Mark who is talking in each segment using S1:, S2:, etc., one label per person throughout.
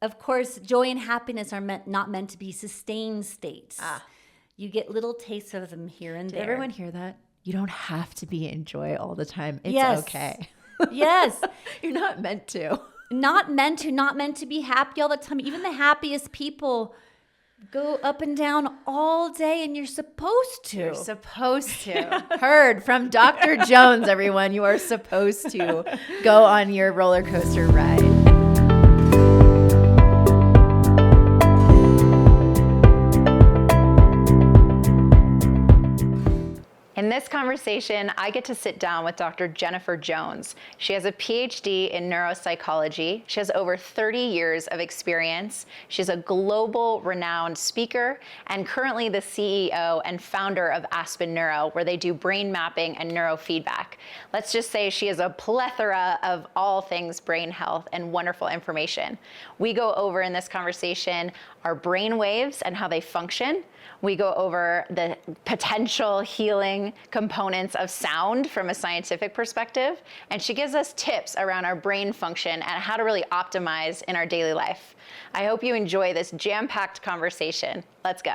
S1: of course, joy and happiness are not meant to be sustained states. You get little tastes of them here and
S2: Did
S1: there.
S2: everyone hear that? You don't have to be in joy all the time. It's okay.
S1: Yes.
S2: You're not meant to.
S1: Not meant to be happy all the time. Even the happiest people go up and down all day, and you're supposed to.
S2: You're supposed to. Heard from Dr. Jones, everyone. You are supposed to go on your roller coaster ride. In this conversation, I get to sit down with Dr. Jennifer Jones. She has a PhD in neuropsychology. She has over 30 years of experience. She's a global renowned speaker and currently the CEO and founder of Aspen Neuro, where they do brain mapping and neurofeedback. Let's just say she has a plethora of all things brain health and wonderful information. We go over in this conversation our brain waves and how they function. We go over the potential healing components of sound from a scientific perspective, and she gives us tips around our brain function and how to really optimize in our daily life. I hope you enjoy this jam-packed conversation. Let's go.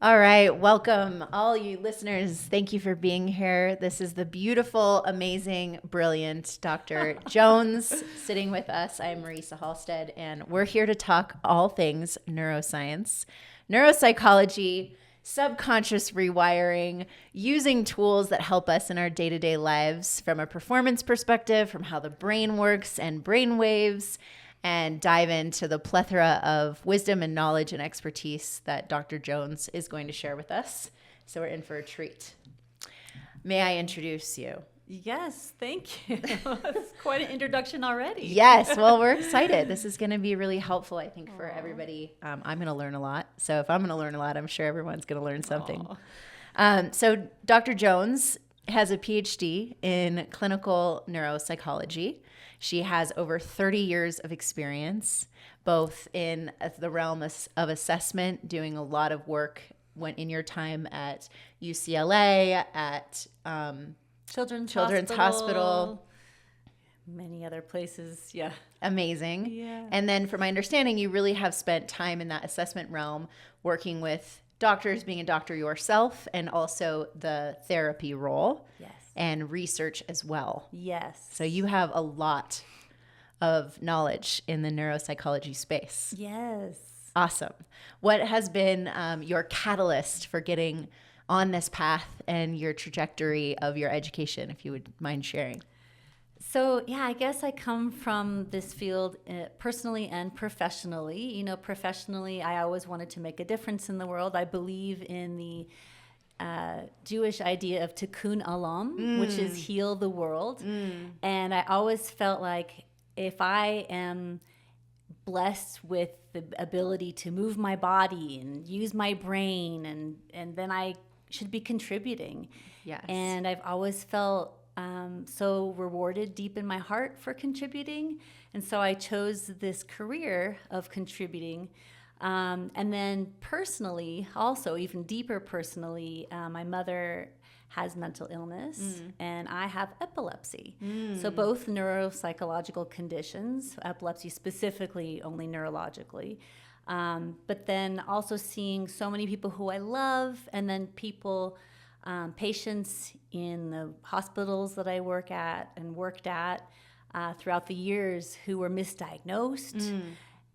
S2: All right, welcome all you listeners. Thank you for being here. This is the beautiful, amazing, brilliant Dr. Jones sitting with us. I'm Marisa Hallsted, and we're here to talk all things neuroscience, neuropsychology, subconscious rewiring, using tools that help us in our day-to-day lives from a performance perspective, from how the brain works and brain waves, and dive into the plethora of wisdom and knowledge and expertise that Dr. Jones is going to share with us. So we're in for a treat. May I introduce you?
S1: Yes, thank you. That's quite an introduction already.
S2: Yes, well, we're excited. This is going to be really helpful, I think, for everybody. I'm going to learn a lot. So if I'm going to learn a lot, I'm sure everyone's going to learn something. So Dr. Jones has a PhD in clinical neuropsychology. She has over 30 years of experience, both in the realm of assessment, doing a lot of work in your time at UCLA, at Children's Hospital.
S1: Many other places, yeah.
S2: Amazing.
S1: Yeah.
S2: And then from my understanding, you really have spent time in that assessment realm working with doctors, being a doctor yourself, and also the therapy role.
S1: Yes.
S2: And research as well.
S1: Yes.
S2: So you have a lot of knowledge in the neuropsychology space.
S1: Yes.
S2: Awesome. What has been your catalyst for getting on this path and your trajectory of your education, if you would mind sharing?
S1: So, yeah, I guess I come from this field personally and professionally. You know, professionally, I always wanted to make a difference in the world. I believe in the Jewish idea of tikkun olam, which is heal the world. And I always felt like if I am blessed with the ability to move my body and use my brain, and then I should be contributing.
S2: Yes.
S1: And I've always felt so rewarded deep in my heart for contributing. And so I chose this career of contributing. And then personally, also even deeper personally, my mother has mental illness and I have epilepsy. So both neuropsychological conditions, epilepsy specifically only neurologically, but then also seeing so many people who I love, and then people, patients in the hospitals that I worked at throughout the years who were misdiagnosed.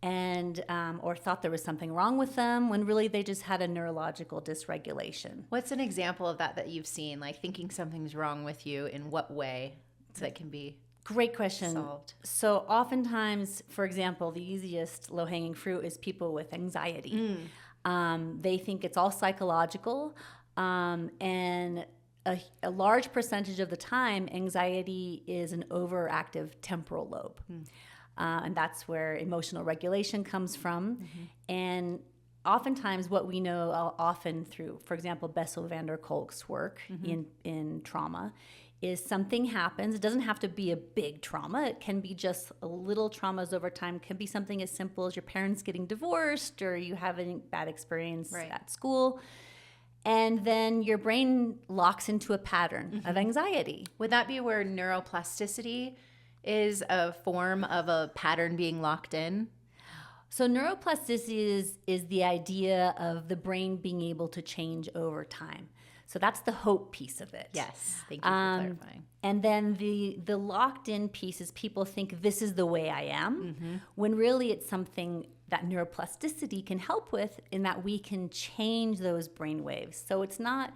S1: And or thought there was something wrong with them when really they just had a neurological dysregulation.
S2: What's an example of that you've seen, like thinking something's wrong with you? In what way that can be
S1: Great question.
S2: solved?
S1: So oftentimes, for example, the easiest low-hanging fruit is people with anxiety. They think it's all psychological, and a large percentage of the time, anxiety is an overactive temporal lobe. And that's where emotional regulation comes from. And oftentimes what we know often through, for example, Bessel van der Kolk's work in trauma, is something happens. It doesn't have to be a big trauma. It can be just little traumas over time. It can be something as simple as your parents getting divorced or you having a bad experience at school. And then your brain locks into a pattern of anxiety.
S2: Would that be where neuroplasticity is a form of a pattern being locked in?
S1: So neuroplasticity is the idea of the brain being able to change over time. So that's the hope piece of it.
S2: Yes, thank you for clarifying.
S1: And then the locked in piece is people think this is the way I am, when really it's something that neuroplasticity can help with, in that we can change those brain waves. So it's not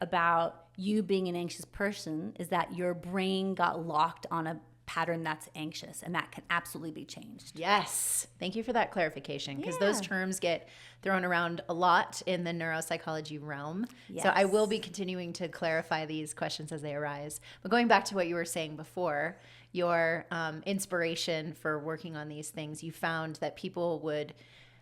S1: about you being an anxious person, is that your brain got locked on a pattern that's anxious, and that can absolutely be changed.
S2: Yes. Thank you for that clarification, because
S1: Yeah.
S2: those terms get thrown around a lot in the neuropsychology realm.
S1: Yes.
S2: So I will be continuing to clarify these questions as they arise. But going back to what you were saying before, your inspiration for working on these things, you found that people would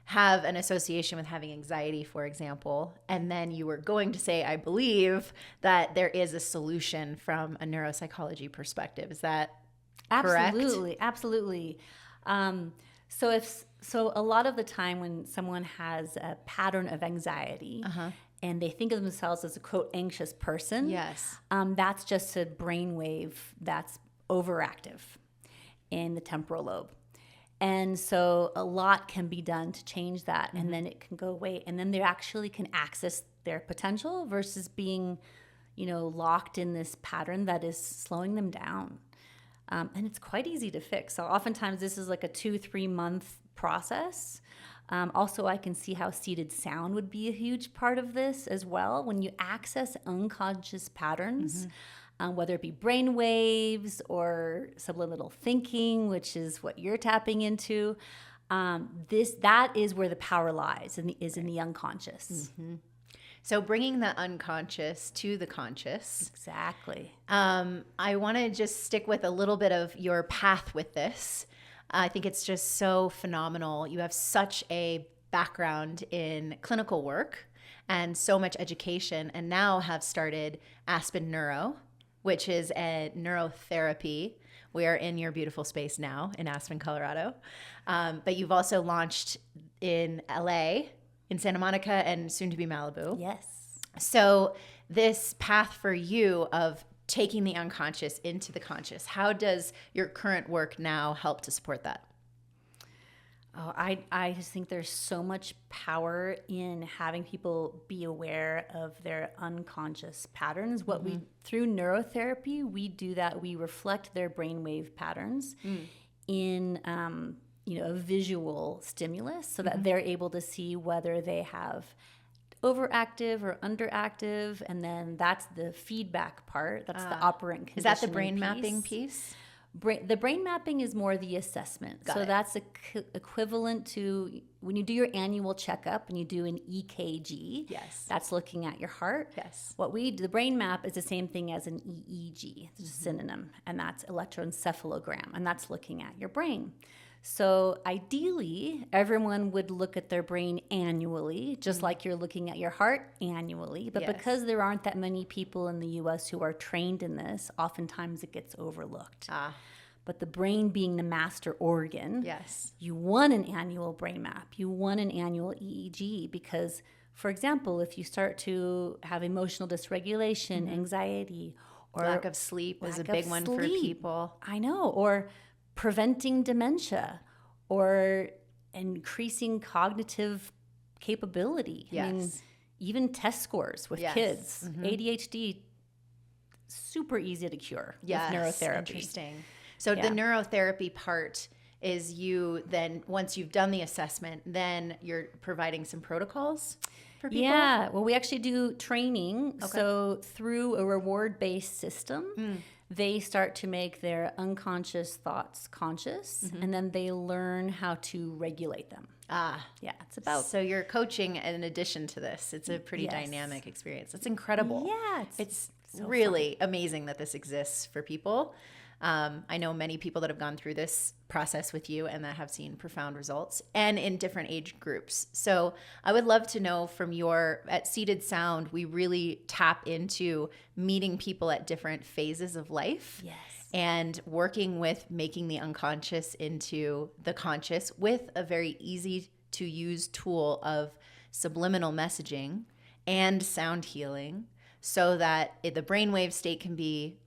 S2: have an association with having anxiety, for example, and then you were going to say, I believe, that there is a solution from a neuropsychology perspective. Is that correct?
S1: Absolutely. So a lot of the time when someone has a pattern of anxiety and they think of themselves as a quote anxious person,
S2: Yes.
S1: that's just a brainwave that's overactive in the temporal lobe. And so a lot can be done to change that, and then it can go away, and then they actually can access their potential versus being, locked in this pattern that is slowing them down. And it's quite easy to fix. So oftentimes this is like a 2-3 month process. Also, I can see how seated sound would be a huge part of this as well. When you access unconscious patterns, whether it be brain waves or subliminal thinking, which is what you're tapping into, that is where the power lies, and is in the unconscious.
S2: So bringing the unconscious to the conscious.
S1: Exactly.
S2: I want to just stick with a little bit of your path with this. I think it's just so phenomenal. You have such a background in clinical work and so much education, and now have started Aspen Neuro, which is a neurotherapy. We are in your beautiful space now in Aspen, Colorado. But you've also launched in LA, in Santa Monica, and soon to be Malibu.
S1: Yes.
S2: So this path for you of taking the unconscious into the conscious, how does your current work now help to support that?
S1: Oh, I just think there's so much power in having people be aware of their unconscious patterns. What we, through neurotherapy, we do that. We reflect their brainwave patterns in a visual stimulus, so that they're able to see whether they have overactive or underactive, and then that's the feedback part. That's the operant conditioning.
S2: Is that the brain mapping piece?
S1: The brain mapping is more the assessment.
S2: Got
S1: so
S2: it.
S1: that's equivalent to when you do your annual checkup and you do an EKG.
S2: Yes.
S1: That's looking at your heart.
S2: Yes.
S1: What we do, the brain map is the same thing as an EEG. It's a synonym, and that's electroencephalogram, and that's looking at your brain. So ideally, everyone would look at their brain annually, just like you're looking at your heart annually. But
S2: Yes.
S1: because there aren't that many people in the U.S. who are trained in this, oftentimes it gets overlooked. But the brain being the master organ,
S2: Yes.
S1: you want an annual brain map. You want an annual EEG because, for example, if you start to have emotional dysregulation, anxiety, or
S2: Lack of sleep is a
S1: lack
S2: big
S1: of
S2: one for
S1: sleep.
S2: people.
S1: I know, or preventing dementia, or increasing cognitive capability. I mean,
S2: Yes.
S1: even test scores with
S2: Yes.
S1: kids, ADHD, super easy to cure with neurotherapy.
S2: Interesting. So
S1: Yeah.
S2: the neurotherapy part is you then, once you've done the assessment, then you're providing some protocols for people?
S1: Yeah, well, we actually do training. So through a reward-based system, they start to make their unconscious thoughts conscious, and then they learn how to regulate them. Yeah, it's about
S2: So you're coaching in addition to this. It's a pretty
S1: Yes.
S2: dynamic experience. It's incredible.
S1: Yeah,
S2: It's
S1: so
S2: really amazing that this exists for people. I know many people that have gone through this process with you and that have seen profound results, and in different age groups. So I would love to know from at Seated Sound, we really tap into meeting people at different phases of life.
S1: Yes.
S2: And working with making the unconscious into the conscious with a very easy to use tool of subliminal messaging and sound healing, so that the brainwave state can be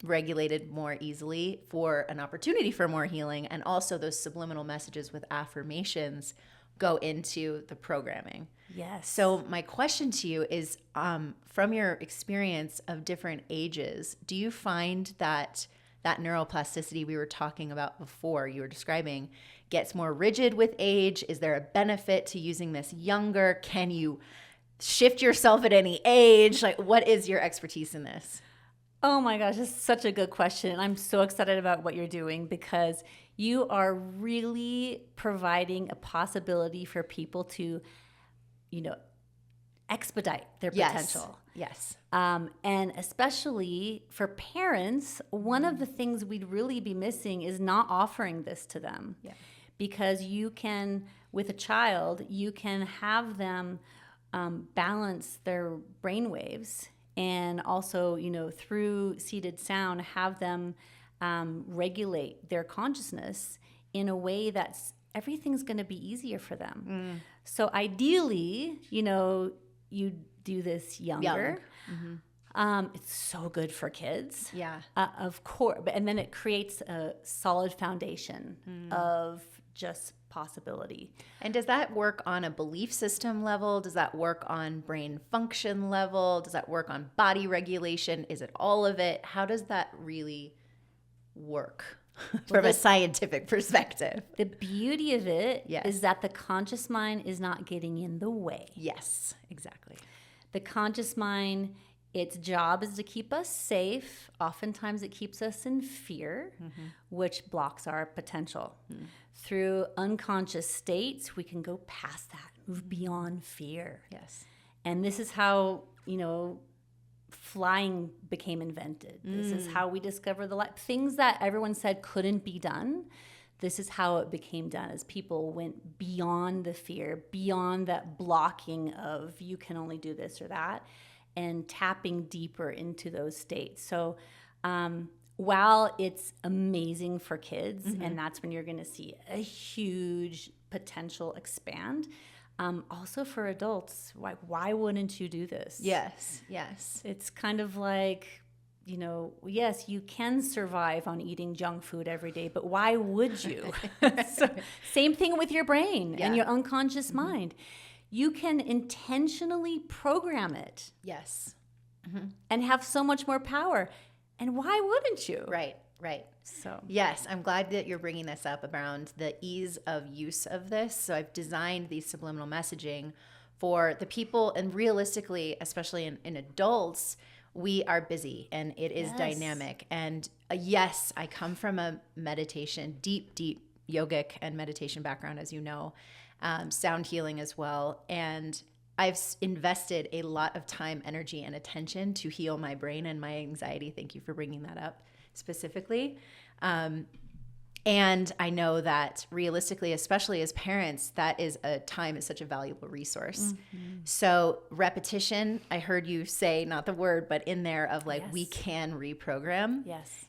S3: regulated more easily for an opportunity for more healing. And also those subliminal messages with affirmations go into the programming.
S1: Yes.
S3: So my question to you is, from your experience of different ages, do you find that neuroplasticity we were talking about before, you were describing, gets more rigid with age? Is there a benefit to using this younger? Can you shift yourself at any age? Like, what is your expertise in this?
S1: Oh my gosh, this is such a good question. I'm so excited about what you're doing because you are really providing a possibility for people to, expedite their potential.
S3: Yes.
S1: And especially for parents, one of the things we'd really be missing is not offering this to them.
S3: Yeah.
S1: Because you can, with a child, you can have them balance their brain waves, and also, through seated sound, have them regulate their consciousness in a way that's everything's going to be easier for them. So ideally, you do this younger. It's so good for kids.
S3: Yeah.
S1: Of course. And then it creates a solid foundation of just possibility.
S3: And does that work on a belief system level? Does that work on brain function level? Does that work on body regulation? Is it all of it? How does that really work from a scientific perspective?
S1: The beauty of it
S3: Yes.
S1: is that the conscious mind is not getting in the way.
S3: Yes, exactly.
S1: The conscious mind, its job is to keep us safe. Oftentimes it keeps us in fear, which blocks our potential. Through unconscious states, we can go past that, move beyond fear.
S3: Yes.
S1: And this is how, flying became invented. This is how we discovered the light. Things that everyone said couldn't be done, this is how it became done, as people went beyond the fear, beyond that blocking of you can only do this or that, and tapping deeper into those states. So while it's amazing for kids, and that's when you're going to see a huge potential expand, also for adults, why wouldn't you do this?
S3: Yes, yes.
S1: It's kind of like, yes, you can survive on eating junk food every day, but why would you? So, same thing with your brain and your unconscious mind. You can intentionally program it.
S3: Yes.
S1: And have so much more power. And why wouldn't you?
S3: Right.
S1: So
S3: Yes, I'm glad that you're bringing this up around the ease of use of this. So I've designed these subliminal messaging for the people, and realistically, especially in adults, we are busy and it is dynamic. And yes, I come from a meditation, deep yogic and meditation background, as you know, sound healing as well. And I've invested a lot of time, energy, and attention to heal my brain and my anxiety. Thank you for bringing that up specifically. And I know that realistically, especially as parents, that is time is such a valuable resource. So repetition, I heard you say, not the word, but in there of we can reprogram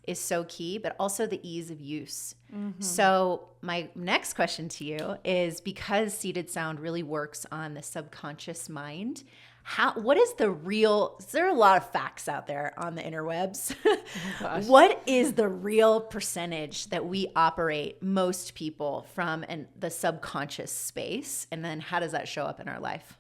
S3: is so key, but also the ease of use. So my next question to you is, because seated sound really works on the subconscious mind, what is the real, there are a lot of facts out there on the interwebs. What is the real percentage that we operate, most people, from the subconscious space? And then how does that show up in our life?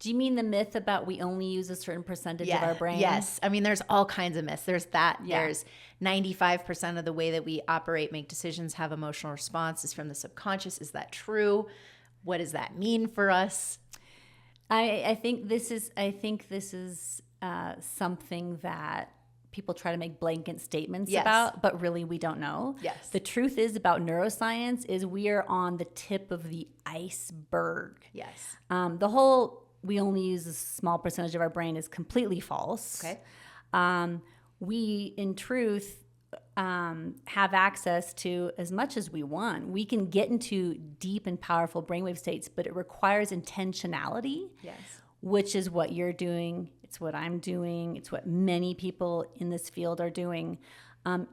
S1: do you mean the myth about we only use a certain percentage of our brain?
S3: Yes. I mean, there's all kinds of myths. There's that. There's 95% of the way that we operate, make decisions, have emotional response is from the subconscious. Is that true? What does that mean for us?
S1: I think this is something that people try to make blanket statements about, but really we don't know.
S3: Yes.
S1: The truth is about neuroscience is we are on the tip of the iceberg.
S3: Yes.
S1: The whole we only use a small percentage of our brain is completely false.
S3: Okay.
S1: We, in truth, have access to as much as we want. We can get into deep and powerful brainwave states, but it requires intentionality, which is what you're doing. It's what I'm doing. It's what many people in this field are doing.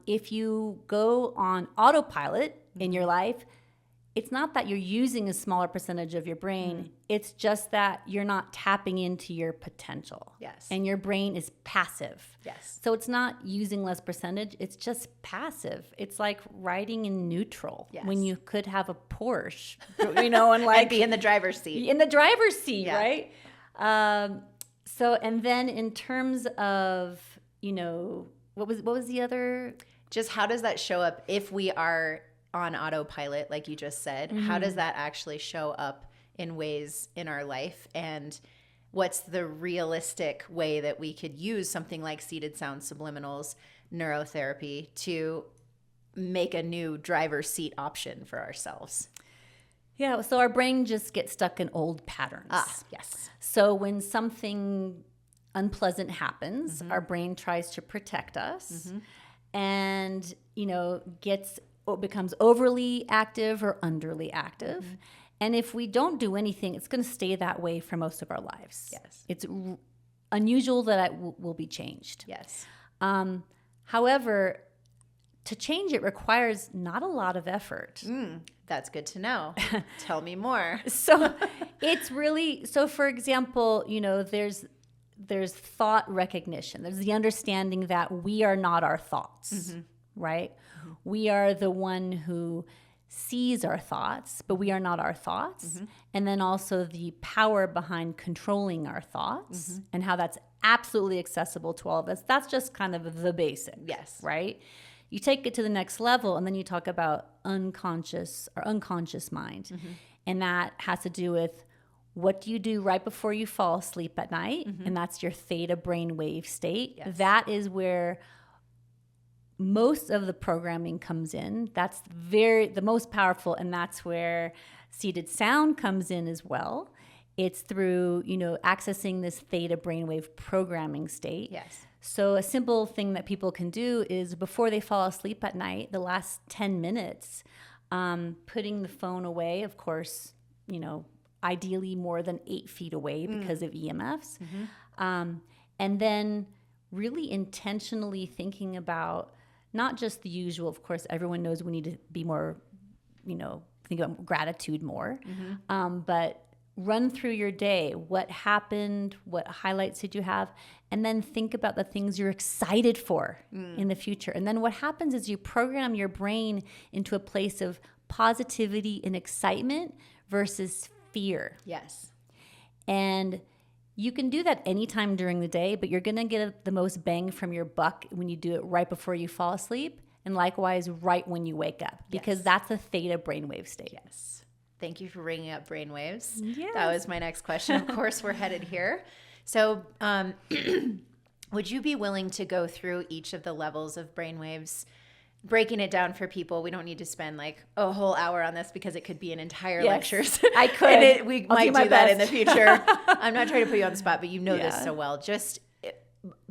S1: If you go on autopilot in your life, it's not that you're using a smaller percentage of your brain. It's just that you're not tapping into your potential.
S3: Yes.
S1: And your brain is passive.
S3: Yes.
S1: So it's not using less percentage. It's just passive. It's like riding in neutral when you could have a Porsche, and like
S3: and be in the driver's seat.
S1: In the driver's seat,
S3: Yeah.
S1: right? So, and then in terms of, what was the other?
S3: Just how does that show up if we are on autopilot, like you just said? How does that actually show up in ways in our life? And what's the realistic way that we could use something like seated sound subliminals, neurotherapy, to make a new driver's seat option for ourselves?
S1: Yeah, so our brain just gets stuck in old patterns.
S3: Yes.
S1: So when something unpleasant happens, our brain tries to protect us and, becomes overly active or underly active. And if we don't do anything, it's going to stay that way for most of our lives.
S3: Yes.
S1: It's unusual that it will be changed.
S3: Yes.
S1: However, to change it requires not a lot of effort.
S3: That's good to know. Tell me more.
S1: So it's really, for example, there's thought recognition. There's the understanding that we are not our thoughts, right? We are the one who sees our thoughts, but we are not our thoughts. And then also the power behind controlling our thoughts and how that's absolutely accessible to all of us. That's just kind of the basic, right? You take it to the next level and then you talk about unconscious mind. And that has to do with what do you do right before you fall asleep at night? And that's your theta brainwave state.
S3: Yes.
S1: That is where most of the programming comes in. That's the most powerful, and that's where seated sound comes in as well. It's through, accessing this theta brainwave programming state.
S3: Yes.
S1: So a simple thing that people can do is before they fall asleep at night, the last 10 minutes, putting the phone away, of course, ideally more than 8 feet away because of EMFs. And then really intentionally thinking about not just the usual, of course, everyone knows we need to be more, think about gratitude more, but run through your day. What happened? What highlights did you have? And then think about the things you're excited for in the future. And then what happens is you program your brain into a place of positivity and excitement versus fear.
S3: Yes.
S1: And you can do that anytime during the day, but you're going to get the most bang from your buck when you do it right before you fall asleep, and likewise right when you wake up, because that's a theta brainwave state.
S3: Yes. Thank you for bringing up brainwaves.
S1: Yes.
S3: That was my next question. Of course, we're headed here. So would you be willing to go through each of the levels of brainwaves, breaking it down for people? We don't need to spend like a whole hour on this because it could be an entire lecture.
S1: I could.
S3: And we
S1: I'll
S3: might
S1: do
S3: do that in the
S1: best.
S3: future. I'm not trying to put you on the spot, but you know this so well. Just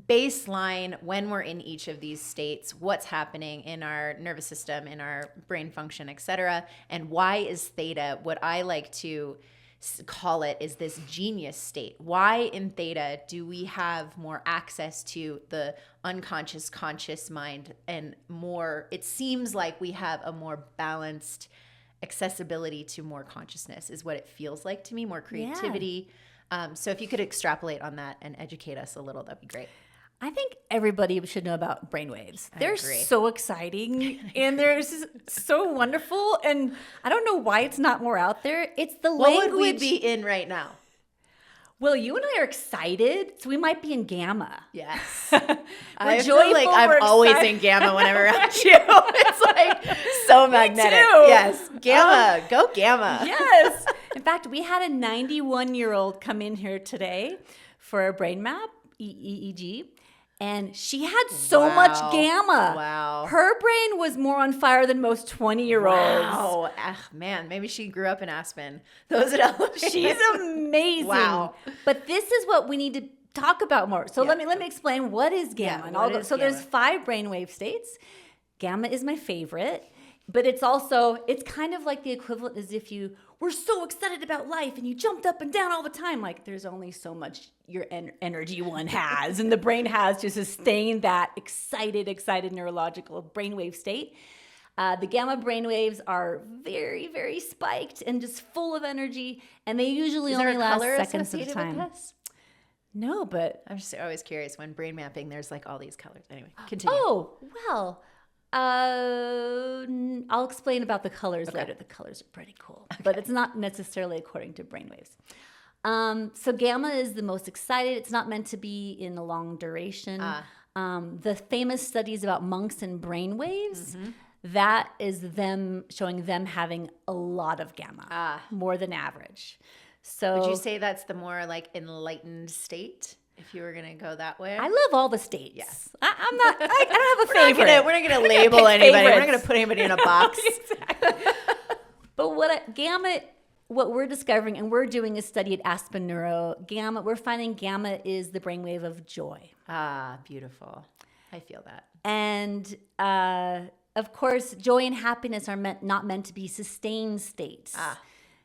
S3: baseline, when we're in each of these states, what's happening in our nervous system, in our brain function, et cetera, and why is theta, what I like to call it, is this genius state? Why in theta do we have more access to the unconscious, conscious mind, and more, it seems like we have a more balanced accessibility to more consciousness is what it feels like to me, more creativity. So if you could extrapolate on that and educate us a little, that'd be great.
S1: I think everybody should know about brainwaves. They're
S3: agree.
S1: so exciting and they're so wonderful. And I don't know why it's not more out there. It's the
S3: What
S1: language.
S3: would we be in right now?
S1: Well, you and I are excited, so we might be in gamma.
S3: Yes.
S1: I
S3: feel like I'm always in gamma whenever I'm around you. It's like so magnetic.
S1: too.
S3: Yes. Gamma. Go gamma.
S1: Yes. In fact, we had a 91-year-old come in here today for a brain map, EEG. And she had so much gamma.
S3: Wow.
S1: Her brain was more on fire than most 20-year-olds.
S3: Wow. Man, maybe she grew up in Aspen. Those at Elevation.
S1: She's amazing.
S3: Wow.
S1: But this is what we need to talk about more. So let me explain what is gamma.
S3: Yeah, what is gamma?
S1: There's 5 brainwave states. Gamma is my favorite, but it's kind of like the equivalent as if you were so excited about life and you jumped up and down all the time. Like there's only so much your energy one has, and the brain has to sustain that excited neurological brainwave state. The gamma brainwaves are very, very spiked and just full of energy, and they usually only last seconds at a time. No, but
S3: I'm just always curious when brain mapping, there's like all these colors. Anyway, continue.
S1: Oh, well, I'll explain about the colors later. The colors are pretty cool, but it's not necessarily according to brainwaves. So gamma is the most excited. It's not meant to be in a long duration. The famous studies about monks and brainwaves, that is them showing them having a lot of gamma, more than average. So
S3: would you say that's the more like enlightened state? If you were gonna go that way,
S1: I love all the states. Yes, I'm not. I don't have a favorite.
S3: We're not gonna label anybody. We're not gonna put anybody in a box.
S1: Exactly. But what we're discovering, and we're doing a study at Aspen Neuro, we're finding gamma is the brainwave of joy.
S3: Beautiful. I feel that.
S1: And of course, joy and happiness are not meant to be sustained states.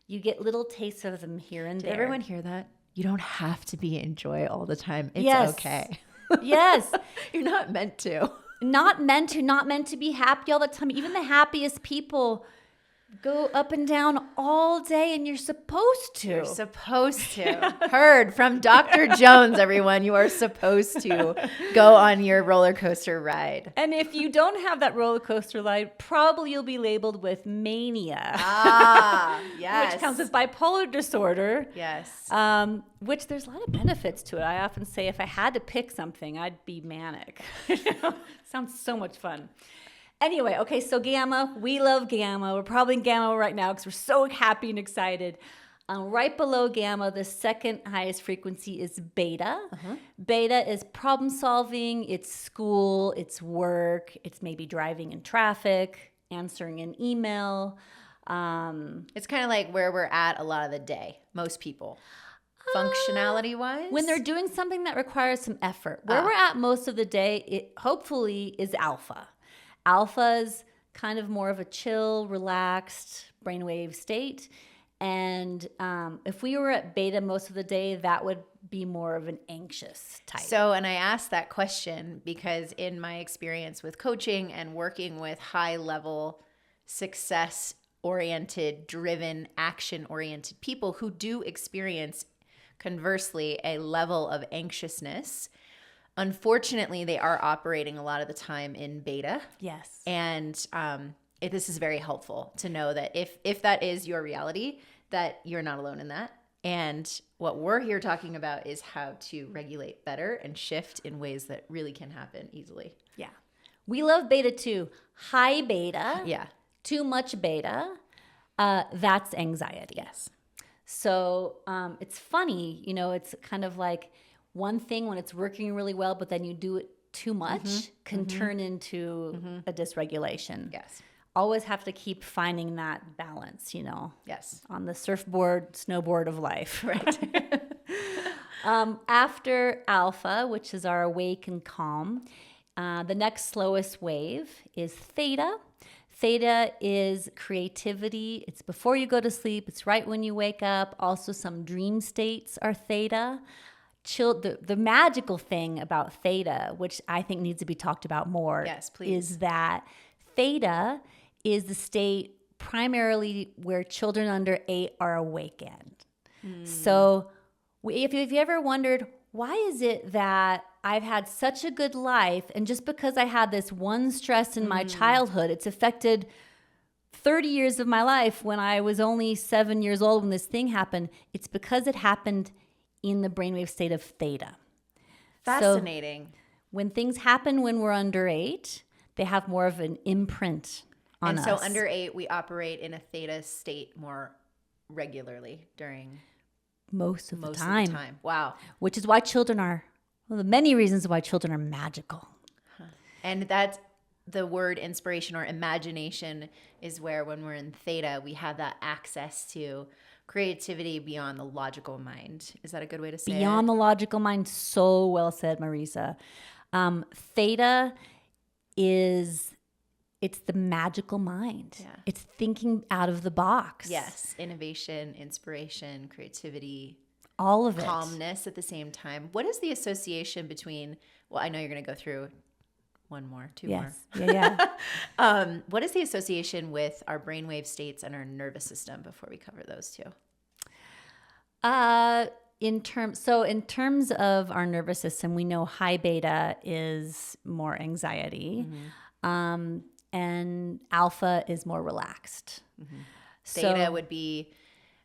S1: You get little tastes of them here and there.
S3: Did everyone hear that? You don't have to be in joy all the time. It's okay.
S1: Yes.
S3: You're not meant to.
S1: Not meant to be happy all the time. Even the happiest people go up and down all day, and you're supposed to.
S3: You're supposed to. Heard from Dr. Jones, everyone. You are supposed to go on your roller coaster ride.
S1: And if you don't have that roller coaster ride, probably you'll be labeled with mania.
S3: Yes.
S1: Which comes with bipolar disorder.
S3: Yes.
S1: Which there's a lot of benefits to it. I often say if I had to pick something, I'd be manic. Sounds so much fun. Anyway, okay, so gamma, we love gamma. We're probably in gamma right now because we're so happy and excited. Right below gamma, the second highest frequency is beta. Beta is problem solving, it's school, it's work, it's maybe driving in traffic, answering an email.
S3: It's kind of like where we're at a lot of the day, most people. Functionality-wise?
S1: When they're doing something that requires some effort. Where we're at most of the day, it hopefully is alpha. Alpha's kind of more of a chill, relaxed brainwave state. And if we were at beta most of the day, that would be more of an anxious type.
S3: So, and I asked that question because in my experience with coaching and working with high-level, success-oriented, driven, action-oriented people who do experience, conversely, a level of anxiousness, unfortunately, they are operating a lot of the time in beta.
S1: Yes.
S3: And this is very helpful to know that if that is your reality, that you're not alone in that. And what we're here talking about is how to regulate better and shift in ways that really can happen easily.
S1: Yeah. We love beta too. High beta.
S3: Yeah.
S1: Too much beta. That's anxiety.
S3: Yes.
S1: So it's funny, it's kind of like, one thing when it's working really well, but then you do it too much can turn into a dysregulation.
S3: Yes.
S1: Always have to keep finding that balance,
S3: Yes.
S1: on the surfboard, snowboard of life, right? After alpha, which is our awake and calm, the next slowest wave is theta. Theta is creativity. It's before you go to sleep. It's right when you wake up. Also, some dream states are theta. The magical thing about theta, which I think needs to be talked about more,
S3: yes, please,
S1: is that theta is the state primarily where children under 8 are awakened. So if you ever wondered, why is it that I've had such a good life, and just because I had this one stress in my childhood, it's affected 30 years of my life when I was only 7 years old when this thing happened? It's because it happened in the brainwave state of theta.
S3: Fascinating.
S1: So when things happen when we're under 8, they have more of an imprint on us.
S3: And so under 8, we operate in a theta state more regularly during
S1: most of the time.
S3: Wow.
S1: Which is why children are, the many reasons why children are magical.
S3: And that's the word inspiration or imagination is where when we're in theta, we have that access to creativity beyond the logical mind. Is that a good way to say it?
S1: Beyond the logical mind. So well said, Marisa. Theta it's the magical mind. Yeah. It's thinking out of the box.
S3: Yes. Innovation, inspiration, creativity.
S1: All of it.
S3: Calmness at the same time. What is the association between, well, I know you're going to go through one more, two
S1: Yes.
S3: more.
S1: Yeah.
S3: What is the association with our brainwave states and our nervous system before we cover those two?
S1: In terms of our nervous system, we know high beta is more anxiety, and alpha is more relaxed.
S3: Theta would be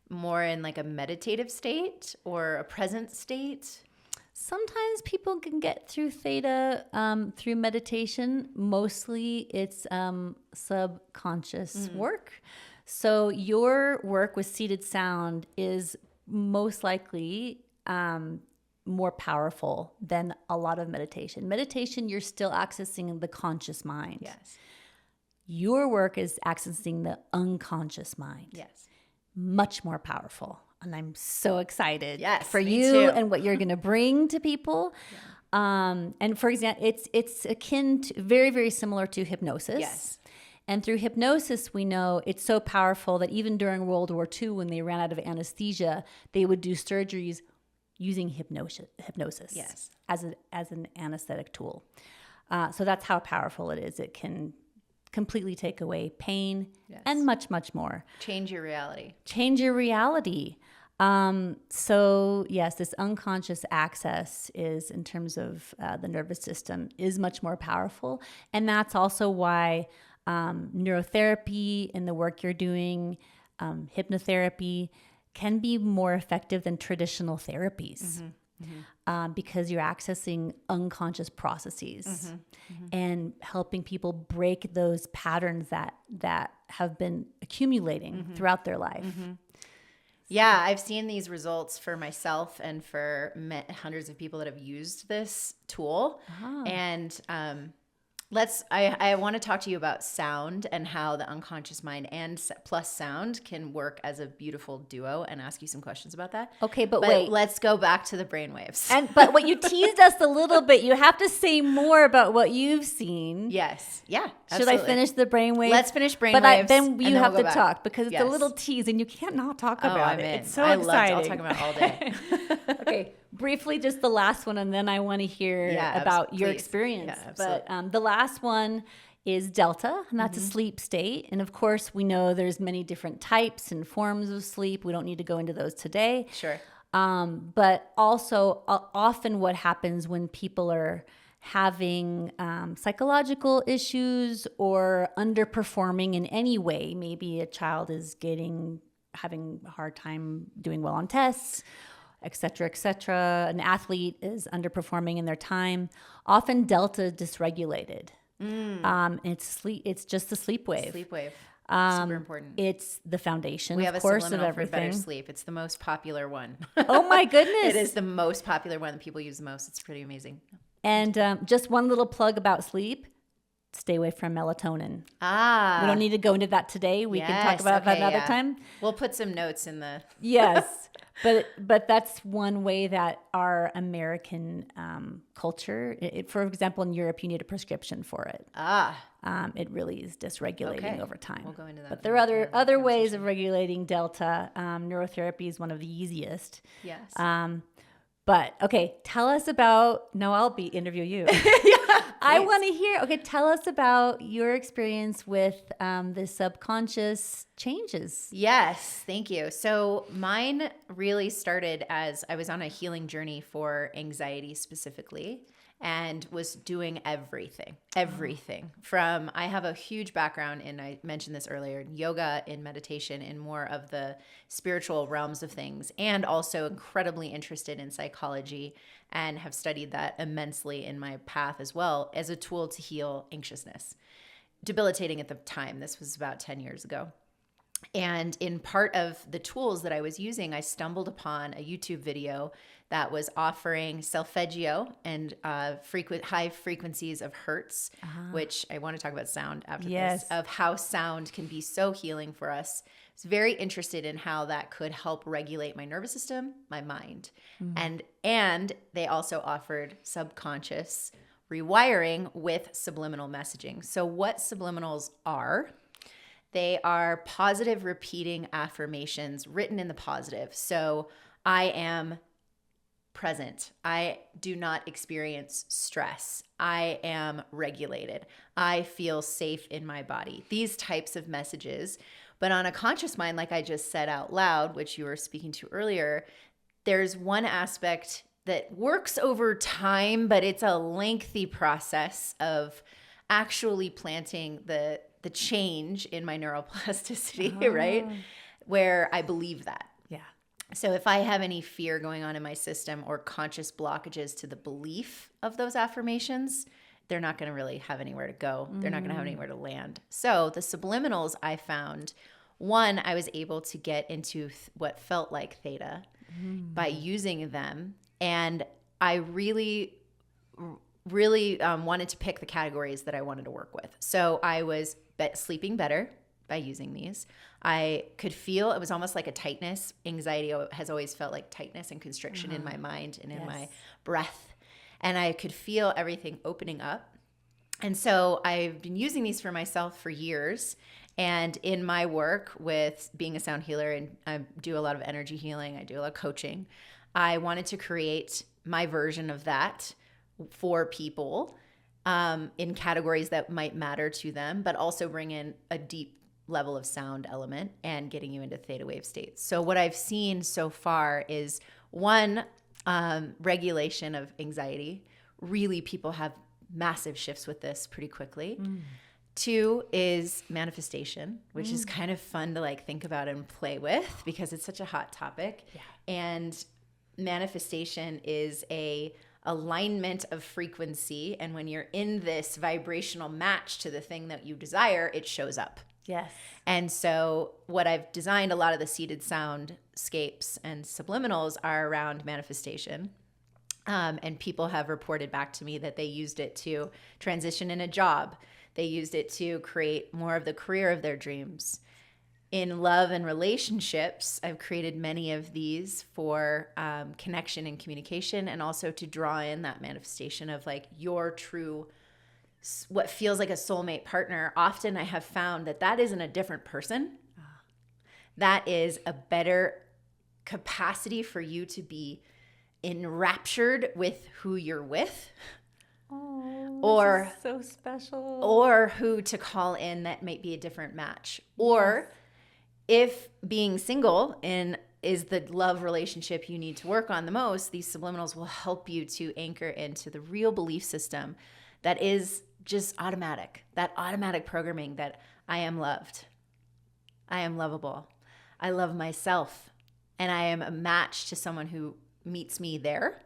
S3: more in like a meditative state or a present state.
S1: Sometimes people can get through theta through meditation. Mostly it's subconscious work. So your work with seated sound is most likely more powerful than a lot of meditation. Meditation, you're still accessing the conscious mind.
S3: Yes.
S1: Your work is accessing the unconscious mind.
S3: Yes.
S1: Much more powerful. And I'm so excited for
S3: me
S1: you
S3: too.
S1: and what you're going to bring to people. And for example, it's akin to very, very similar to hypnosis.
S3: Yes.
S1: And through hypnosis, we know it's so powerful that even during World War II, when they ran out of anesthesia, they would do surgeries using hypnosis
S3: Yes.
S1: as an anesthetic tool. So that's how powerful it is. It can completely take away pain and much, much more.
S3: Change your reality.
S1: Change your reality. So yes, this unconscious access is, in terms of the nervous system, is much more powerful. And that's also why neurotherapy and the work you're doing, hypnotherapy, can be more effective than traditional therapies. Because you're accessing unconscious processes and helping people break those patterns that have been accumulating throughout their life.
S3: Yeah, I've seen these results for myself and for hundreds of people that have used this tool. And I want to talk to you about sound and how the unconscious mind and plus sound can work as a beautiful duo, and ask you some questions about that.
S1: Okay, but wait.
S3: Let's go back to the brainwaves.
S1: But what you teased us a little bit, you have to say more about what you've seen.
S3: Yes. Yeah.
S1: Should I finish the brainwaves?
S3: Let's finish brainwaves.
S1: But then you have
S3: we'll
S1: to
S3: go
S1: talk, because it's a
S3: Yes.
S1: little tease and you can't not talk about
S3: I'm
S1: it.
S3: in.
S1: It's so
S3: I
S1: exciting.
S3: I'll talk about it all day.
S1: Okay, briefly, just the last one, and then I want to hear about your experience.
S3: Yeah, absolutely.
S1: But the last one is delta, and that's a sleep state. And of course, we know there's many different types and forms of sleep. We don't need to go into those today.
S3: Sure.
S1: But also, often what happens when people are having psychological issues or underperforming in any way, maybe a child is having a hard time doing well on tests, et cetera, an athlete is underperforming in their time, often delta dysregulated. It's just the sleep wave.
S3: Sleep wave. Super important.
S1: It's the foundation,
S3: We have
S1: of
S3: a
S1: course, of
S3: subliminal for better
S1: everything.
S3: sleep. It's the most popular one.
S1: Oh my goodness.
S3: It is the most popular one that people use the most. It's pretty amazing.
S1: And just one little plug about sleep: stay away from melatonin. We don't need to go into that today. We can talk about that another time.
S3: We'll put some notes in the...
S1: Yes. But that's one way that our American culture, for example, in Europe, you need a prescription for it. It really is dysregulating over time.
S3: We'll go into that.
S1: But there are other ways of regulating delta. Neurotherapy is one of the easiest.
S3: Yes.
S1: But okay, tell us about. No, I'll interview you. I want to hear. Okay, tell us about your experience with the subconscious changes.
S3: Yes, thank you. So mine really started as I was on a healing journey for anxiety specifically, and was doing everything from, I have a huge background in, I mentioned this earlier, yoga, in meditation, in more of the spiritual realms of things, and also incredibly interested in psychology, and have studied that immensely in my path as well as a tool to heal anxiousness. Debilitating at the time. This was about 10 years ago. And in part of the tools that I was using, I stumbled upon a YouTube video that was offering solfeggio and high frequencies of hertz, which I want to talk about sound after this, of how sound can be so healing for us. I was very interested in how that could help regulate my nervous system, my mind. And they also offered subconscious rewiring with subliminal messaging. So what subliminals are: they are positive repeating affirmations written in the positive. So I am present. I do not experience stress. I am regulated. I feel safe in my body. These types of messages. But on a conscious mind, like I just said out loud, which you were speaking to earlier, there's one aspect that works over time, but it's a lengthy process of actually planting the change in my neuroplasticity, right? Where I believe that.
S1: Yeah.
S3: So if I have any fear going on in my system or conscious blockages to the belief of those affirmations, they're not going to really have anywhere to go. They're not going to have anywhere to land. So the subliminals I found, one, I was able to get into what felt like theta by using them. And I really wanted to pick the categories that I wanted to work with. So I was sleeping better by using these. I could feel, it was almost like a tightness. Anxiety has always felt like tightness and constriction in my mind and in my breath. And I could feel everything opening up. And so I've been using these for myself for years. And in my work with being a sound healer, and I do a lot of energy healing, I do a lot of coaching, I wanted to create my version of that for people in categories that might matter to them, but also bring in a deep level of sound element and getting you into theta wave states. So what I've seen so far is one, regulation of anxiety. Really, people have massive shifts with this pretty quickly. Two is manifestation, which is kind of fun to like think about and play with because it's such a hot topic. Yeah. And manifestation is a alignment of frequency. And when you're in this vibrational match to the thing that you desire, it shows up.
S1: Yes.
S3: And so what I've designed, a lot of the seated soundscapes and subliminals are around manifestation. And people have reported back to me that they used it to transition in a job. They used it to create more of the career of their dreams. In love and relationships, I've created many of these for connection and communication, and also to draw in that manifestation of like your true, what feels like a soulmate partner. Often I have found that isn't a different person. That is a better capacity for you to be enraptured with who you're with.
S1: Oh,
S3: or
S1: this is so special.
S3: Or who to call in that might be a different match. Or if being single is the love relationship you need to work on the most, these subliminals will help you to anchor into the real belief system that is just automatic, that automatic programming that I am loved. I am lovable. I love myself. And I am a match to someone who meets me there.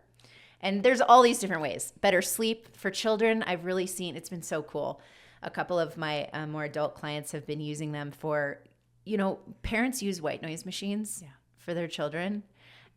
S3: And there's all these different ways. Better sleep for children. I've really seen, it's been so cool. A couple of my more adult clients have been using them for, parents use white noise machines for their children.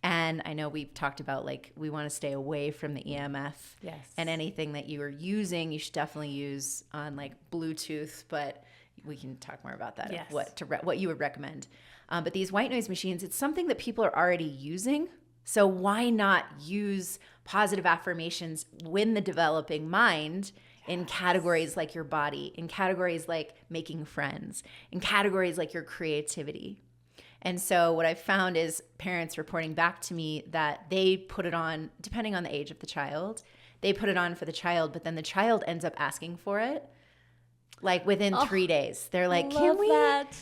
S3: And I know we've talked about like, we want to stay away from the EMF.
S1: Yes.
S3: And anything that you are using, you should definitely use on like Bluetooth, but we can talk more about that.
S1: Yes.
S3: What you would recommend. But these white noise machines, it's something that people are already using. So why not use positive affirmations when the developing mind in categories like your body, in categories like making friends, in categories like your creativity? And so what I've found is parents reporting back to me that they put it on, depending on the age of the child, they put it on for the child, but then the child ends up asking for it like within 3 days. They're like, can we?
S1: That.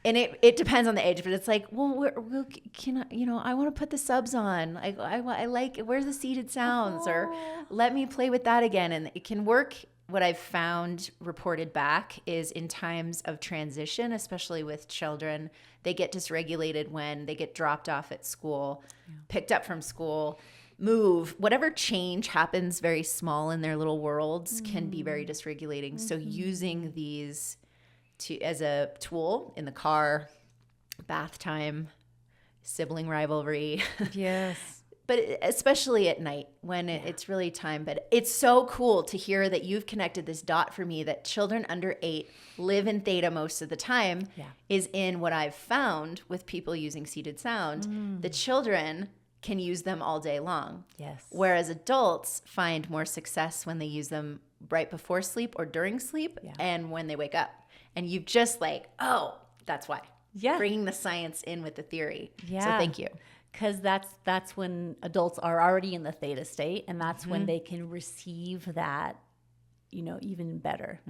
S3: And it depends on the age, but it's like, well, I want to put the subs on. I like, where's the seated sounds? Or let me play with that again. And it can work. What I've found reported back is in times of transition, especially with children, they get dysregulated when they get dropped off at school, picked up from school, move. Whatever change happens very small in their little worlds can be very dysregulating. So using these as a tool in the car, bath time, sibling rivalry.
S1: Yes.
S3: But especially at night when it's really time. But it's so cool to hear that you've connected this dot for me that children under 8 live in theta most of the time is in what I've found with people using seated sound. The children can use them all day long.
S1: Yes.
S3: Whereas adults find more success when they use them right before sleep or during sleep and when they wake up. And you've just like, oh, that's why.
S1: Yeah.
S3: Bringing the science in with the theory.
S1: Yeah.
S3: So thank you.
S1: Because that's when adults are already in the theta state, and that's when they can receive that, even better.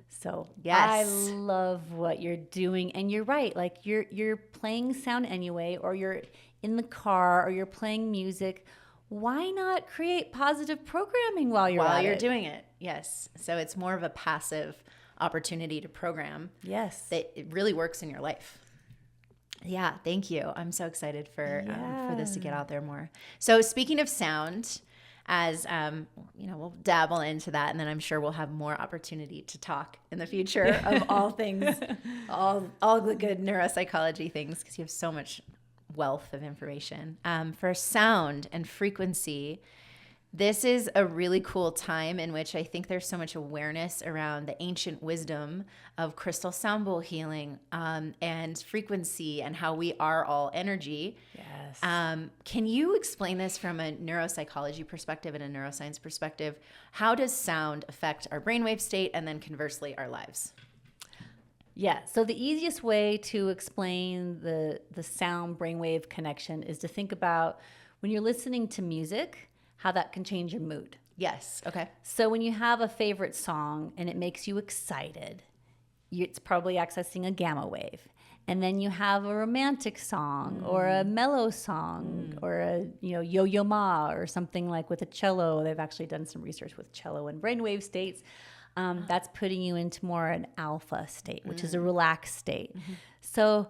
S1: So
S3: Yes.
S1: I love what you're doing, and you're right. Like you're playing sound anyway, or you're in the car, or you're playing music. Why not create positive programming while you're
S3: doing it? Yes. So it's more of a passive opportunity to program.
S1: Yes.
S3: That it really works in your life. Yeah, thank you. I'm so excited for this to get out there more. So speaking of sound, as we'll dabble into that, and then I'm sure we'll have more opportunity to talk in the future of all things, all the good neuropsychology things, because you have so much wealth of information. For sound and frequency, this is a really cool time in which I think there's so much awareness around the ancient wisdom of crystal sound bowl healing and frequency, and how we are all energy.
S1: Yes.
S3: Can you explain this from a neuropsychology perspective and a neuroscience perspective? How does sound affect our brainwave state, and then conversely our lives?
S1: Yeah. So the easiest way to explain the sound brainwave connection is to think about when you're listening to music, how that can change your mood.
S3: Yes. Okay.
S1: So when you have a favorite song and it makes you excited, it's probably accessing a gamma wave. And then you have a romantic song or a mellow song or a yo-yo ma or something like with a cello. They've actually done some research with cello and brainwave states. That's putting you into more an alpha state, which is a relaxed state. So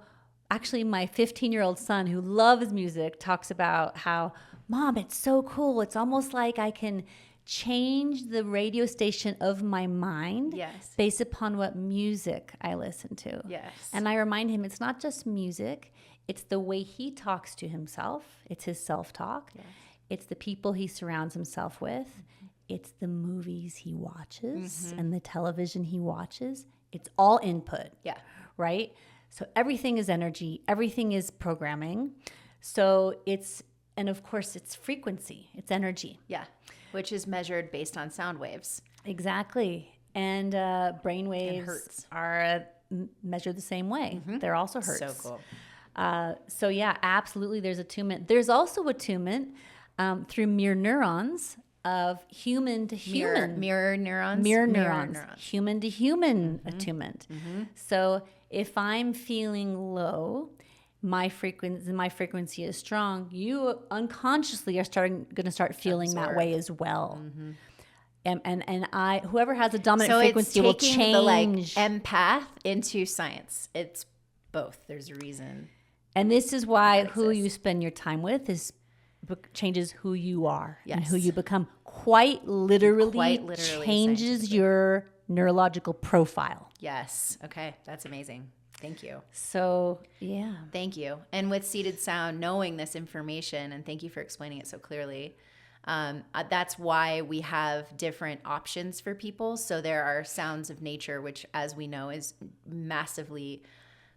S1: actually my 15-year-old son, who loves music, talks about how, Mom, it's so cool. It's almost like I can change the radio station of my mind based upon what music I listen to.
S3: Yes.
S1: And I remind him it's not just music. It's the way he talks to himself. It's his self-talk. Yes. It's the people he surrounds himself with. It's the movies he watches and the television he watches. It's all input.
S3: Yeah.
S1: Right? So everything is energy. Everything is programming. So and of course, it's frequency. It's energy.
S3: Yeah. Which is measured based on sound waves.
S1: Exactly. And brain waves are measured the same way. They're also hertz.
S3: So cool.
S1: So yeah, absolutely. There's attunement. There's also attunement through mirror neurons of human to human.
S3: Mirror neurons?
S1: Mirror neurons. Human to human attunement. So if I'm feeling low, my frequency is strong, you unconsciously are going to start feeling that way as well. And whoever has a dominant frequency will change.
S3: So it's taking the empath into science. It's both. There's a reason.
S1: And this is why who you spend your time with changes who you are and who you become. Quite literally changes your neurological profile.
S3: Yes. Okay. That's amazing. Thank you.
S1: So, yeah.
S3: Thank you. And with seated sound, knowing this information, and thank you for explaining it so clearly, that's why we have different options for people. So there are sounds of nature, which, as we know, is massively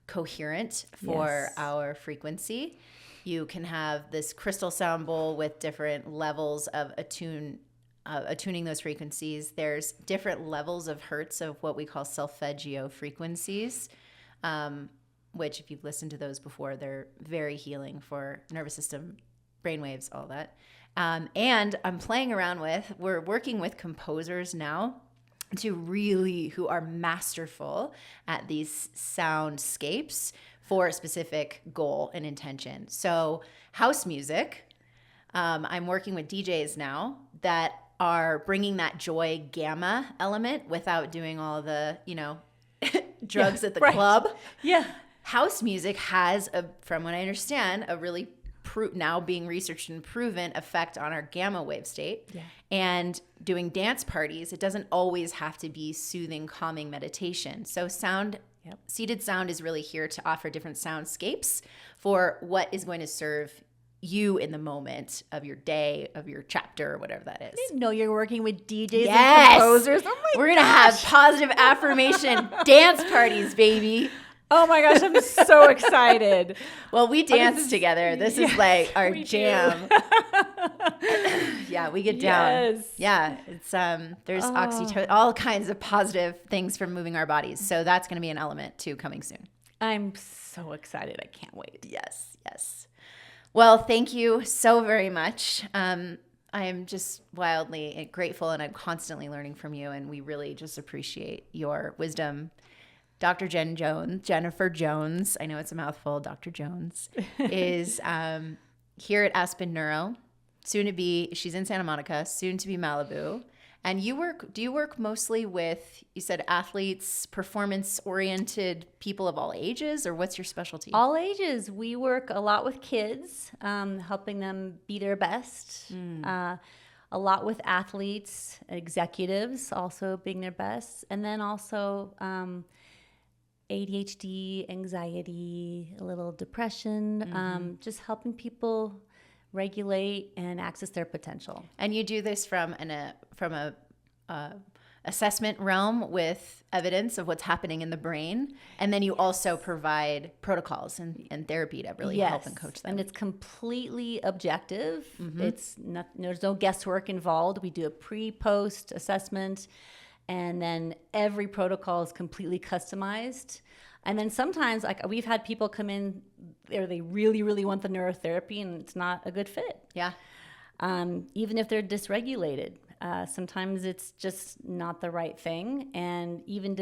S3: coherent for our frequency. You can have this crystal sound bowl with different levels of attuning those frequencies. There's different levels of hertz of what we call solfeggio frequencies. Which if you've listened to those before, they're very healing for nervous system, brainwaves, all that. And I'm playing around we're working with composers now who are masterful at these soundscapes for a specific goal and intention. So house music, I'm working with DJs now that are bringing that joy gamma element without doing all the, drugs at the club.
S1: Yeah.
S3: House music has, from what I understand, a really now being researched and proven effect on our gamma wave state. Yeah. And doing dance parties, it doesn't always have to be soothing, calming meditation. So seated sound is really here to offer different soundscapes for what is going to serve you in the moment of your day, of your chapter, or whatever that is.
S1: I didn't know you're working with DJs and composers. Oh my
S3: We're going to have positive affirmation dance parties, baby.
S1: Oh my gosh, I'm so excited.
S3: Well, we dance together. This is like our jam. Yeah, we get down.
S1: Yes.
S3: Yeah, it's there's oxytocin, all kinds of positive things from moving our bodies. So that's going to be an element too coming soon.
S1: I'm so excited. I can't wait.
S3: Yes, yes. Well, thank you so very much. I am just wildly grateful, and I'm constantly learning from you, and we really just appreciate your wisdom. Dr. Jennifer Jones, I know it's a mouthful, Dr. Jones, is here at Aspen Neuro, she's in Santa Monica, soon to be Malibu. And do you work mostly with, you said athletes, performance-oriented people of all ages, or what's your specialty?
S1: All ages. We work a lot with kids, helping them be their best. A lot with athletes, executives also being their best. And then also ADHD, anxiety, a little depression, just helping people regulate and access their potential.
S3: And you do this from a assessment realm with evidence of what's happening in the brain, and then you also provide protocols and therapy to really help and coach them.
S1: And it's completely objective. There's no guesswork involved. We do a pre-post assessment, and then every protocol is completely customized. And then sometimes, like, we've had people come in, they really, really want the neurotherapy, and it's not a good fit.
S3: Yeah.
S1: Even if they're dysregulated, sometimes it's just not the right thing. And even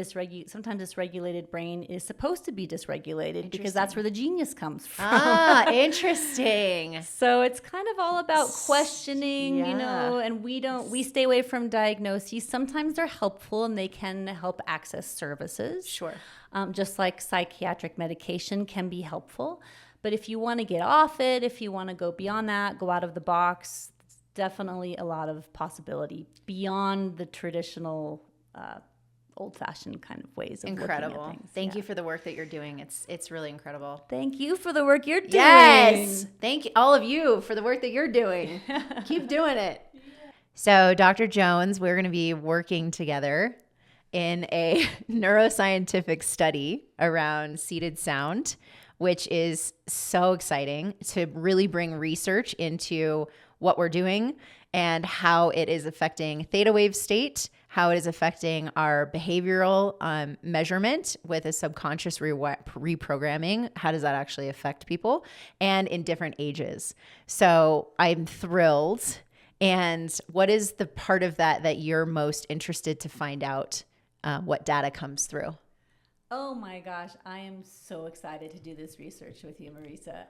S1: sometimes dysregulated brain is supposed to be dysregulated because that's where the genius comes from.
S3: Ah, interesting.
S1: So it's kind of all about questioning, and we stay away from diagnoses. Sometimes they're helpful and they can help access services.
S3: Sure.
S1: Just like psychiatric medication can be helpful. But if you want to get off it, if you want to go beyond that, go out of the box, it's definitely a lot of possibility beyond the traditional old-fashioned kind of ways of looking at things.
S3: Thank you for the work that you're doing. It's really incredible.
S1: Thank you for the work you're doing.
S3: Yes. Thank you, all of you, for the work that you're doing. Keep doing it. So, Dr. Jones, we're going to be working together in a neuroscientific study around seated sound, which is so exciting to really bring research into what we're doing and how it is affecting theta wave state, how it is affecting our behavioral measurement with a subconscious reprogramming. How does that actually affect people, and in different ages? So I'm thrilled. And what is the part of that you're most interested to find out what data comes through?
S1: Oh my gosh, I am so excited to do this research with you, Marisa.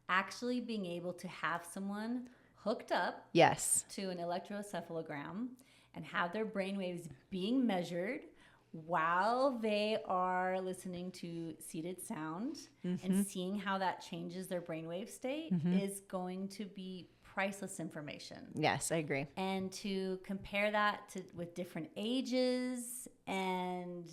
S1: Actually being able to have someone hooked up to an electroencephalogram and have their brainwaves being measured while they are listening to seated sound and seeing how that changes their brainwave state is going to be priceless information.
S3: Yes, I agree.
S1: And to compare that with different ages, and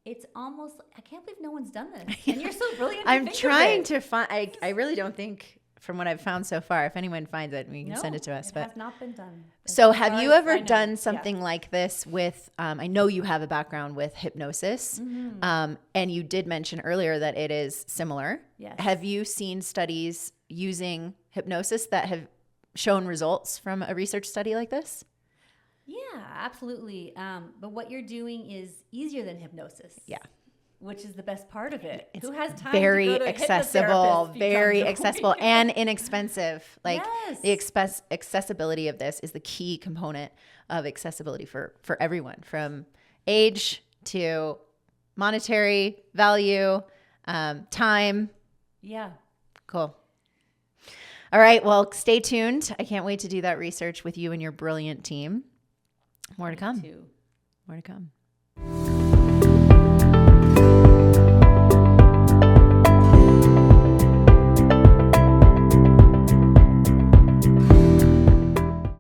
S1: it's almost, I can't believe no one's done this. And you're so brilliant.
S3: I'm trying to find. I really don't think, from what I've found so far, if anyone finds it, you can send it to us.
S1: It has not been done.
S3: So have you ever done something like this with, I know you have a background with hypnosis, and you did mention earlier that it is similar.
S1: Yes.
S3: Have you seen studies using hypnosis that have shown results from a research study like this?
S1: Yeah, absolutely. But what you're doing is easier than hypnosis.
S3: Yeah.
S1: Which is the best part of it.
S3: It's
S1: who has time
S3: very
S1: to go to
S3: accessible, very accessible and inexpensive. Like the accessibility of this is the key component of accessibility for everyone, from age to monetary value, time.
S1: Yeah.
S3: Cool. All right. Well, stay tuned. I can't wait to do that research with you and your brilliant team. More to come.
S1: Too.
S3: More to come.